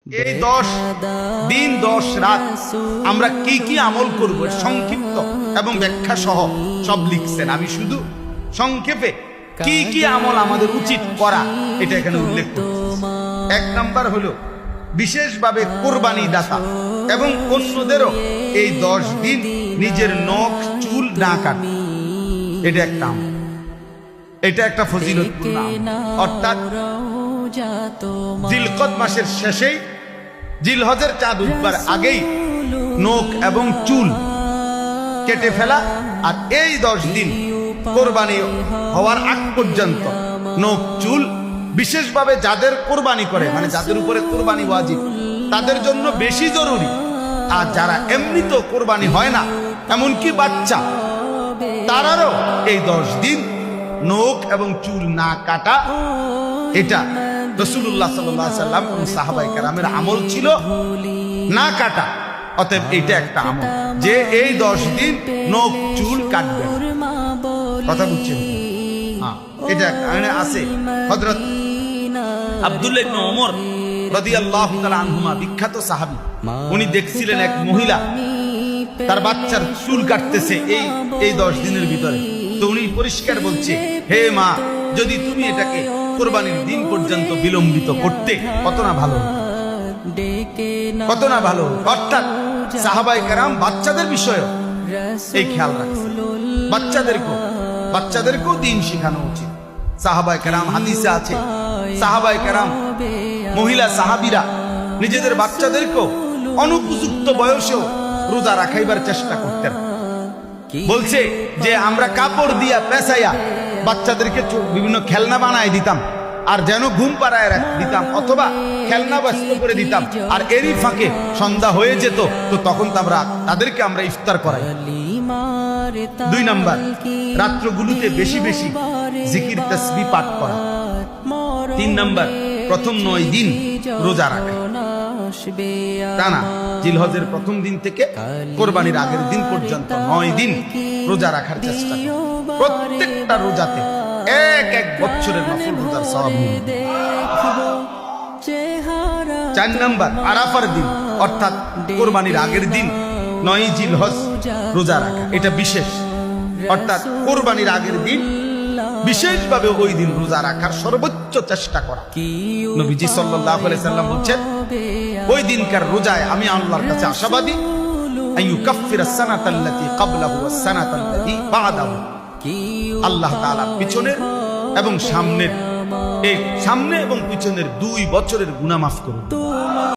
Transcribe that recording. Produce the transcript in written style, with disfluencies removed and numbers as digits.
এই 10 দিন 10 রাত আমরা কি কি আমল করব সংক্ষিপ্ত এবং ব্যাখ্যা সহ সব লিখছেন। আমি শুধু সংক্ষেপে কি কি আমল আমাদের উচিত করা এটা এখানে উল্লেখ করছি। 1 নাম্বার হলো বিশেষভাবে কুরবানি দাতা এবং অন্যদেরও এই 10 দিন নিজের নখ চুল না কাটা। এটা একটা আমল, এটা একটা ফজিলতপূর্ণ আমল। অর্থাৎ জিলকদ মাসের শেষেই জিলহজের চাঁদ উঠবার আগেই নখ এবং চুল কেটে ফেলা, আর এই 10 দিন কোরবানি হওয়ার আগ পর্যন্ত নখ চুল বিশেষভাবে যাদের কোরবানি করে, মানে যাদের উপরে কোরবানি ওয়াজিব তাদের জন্য বেশি জরুরি। আর যারা এমনিতে কোরবানি হয় না, এমনকি বাচ্চা, তারারও এই 10 দিন নখ এবং চুল না কাটা এটা রাসূলুল্লাহ সাল্লাল্লাহু আলাইহি সাল্লাম ও সাহাবায়ে কেরামের আমল ছিল না কাটা। অতএব এটা একটা আমল যে এই 10 দিন নখ চুল কাটবে। কথা বুঝছেন? হ্যাঁ, এটা একটা আছে। হযরত আব্দুল্লাহ ইবনে ওমর রাদিয়াল্লাহু তাআলা আনহুমা বিখ্যাত সাহাবী, উনি দেখছিলেন এক মহিলা তার বাচ্চার চুল কাটতেছে এই 10 দিনের ভিতরে। তো উনি পরিষ্কার বলছে, হে মা, যদি তুমি এটাকে কোরবানির দিন পর্যন্ত বিলম্বিত করতে কত না ভালো, কত না ভালো। অর্থাৎ সাহাবায়ে কেরাম বাচ্চাদের বিষয়ে এই খেয়াল রাখছে, বাচ্চাদেরকেও দিন শেখানো উচিত। সাহাবায়ে কেরাম, হাদিসে আছে, সাহাবায়ে কেরাম মহিলা সাহাবীরা নিজেদের বাচ্চাদেরকেও অনুপযুক্ত বয়সেও রোজা রাখাইবার চেষ্টা করতেন। বলছে যে আমরা কাপড় দিয়া পেঁচাইয়া বাচ্চাদেরকে বিভিন্ন খেলনা বানায় দিতাম, আর যেন ঘুম পাড়ায় দিতাম অথবা খেলনা ব্যস্ত করে দিতাম, আর এরই ফাঁকে সন্ধ্যা হয়ে যেত, তো তখন তাদেরকে আমরা ইফতার করাই। 2 নাম্বার, রাত্রগুলোতে বেশি বেশি জিকির তাসবিহ পাঠ করা। 3 নাম্বার, প্রথম 9 দিন রোজা রাখা টানা, জিলহজের প্রথম দিন থেকে কোরবানির আগের দিন পর্যন্ত 9 দিন রোজা রাখার চেষ্টা করা। প্রত্যেকটা রোজাতে এক বছরের নফল রোজার সওয়াব মিলবে। 4 নাম্বার, আরাফার দিন অর্থাৎ কোরবানির আগের দিন 9 জিলহজ রোজা রাখা, এটা বিশেষ। অর্থাৎ কোরবানির আগের দিন বিশেষভাবে ওই দিন রোজা রাখার সর্বোচ্চ চেষ্টা করা। নবীজি সাল্লাল্লাহু আলাইহি সাল্লাম বলেন, ওই দিনকার রোজায় আমি আল্লাহর কাছে আশাবাদী, আইয়ুকাফিরাস সানাতাল্লাতী ক্বাবলাহু ওয়াস সানাতাল্লাতী বা'দাহু। আল্লাহ তাআলা পিছনের এবং সামনে এবং পিছনের 2 বছরের গুনাহ মাফ করুন।